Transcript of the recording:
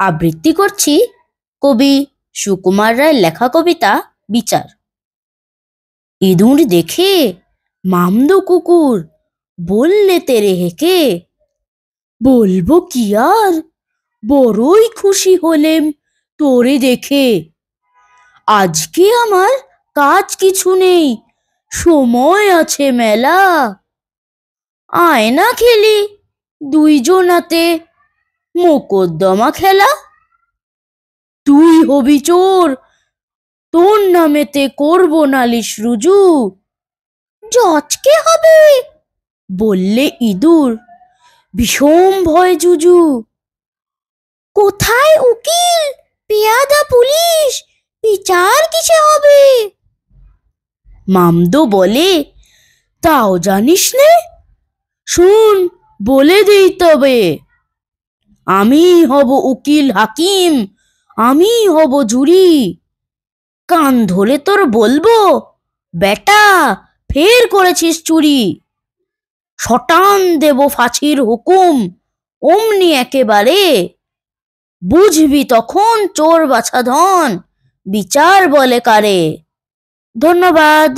আবৃত্তি করছি কবি সুকুমার রায়ের লেখা কবিতা বিচার। ইঁদুর দেখে মামদো কুকুর বললে তেরে হেঁকে, বলবো কি আর, বড়ই খুশি হলেম তোরে দেখে। আজকে আমার কাজ কিছু নেই, সময় আছে মেলা। আয় না খেলি দুইজনাতে মোকদ্দমা খেলা। তুই হবি চোর, তোর নামেতে করব নালিশ রুজু। জজকে হবে বললে ইঁদুর, বিষম ভয় জুজু। কোথায় উকিল পেয়াদা পুলিশ, বিচার কিসে হবে? মামদো বলে, তাও জানিস নে, শুন বলে দিই তবে। আমি হব উকিল হাকিম, আমি হব জুরি। কান ধরে তোর বলবো, বেটা ফের করেছিস চুরি। শটান দেব ফাঁসির হুকুম অমনি একেবারে। বুঝবি তখন চোর বাছা ধন, বিচার বলে কারে। ধন্যবাদ।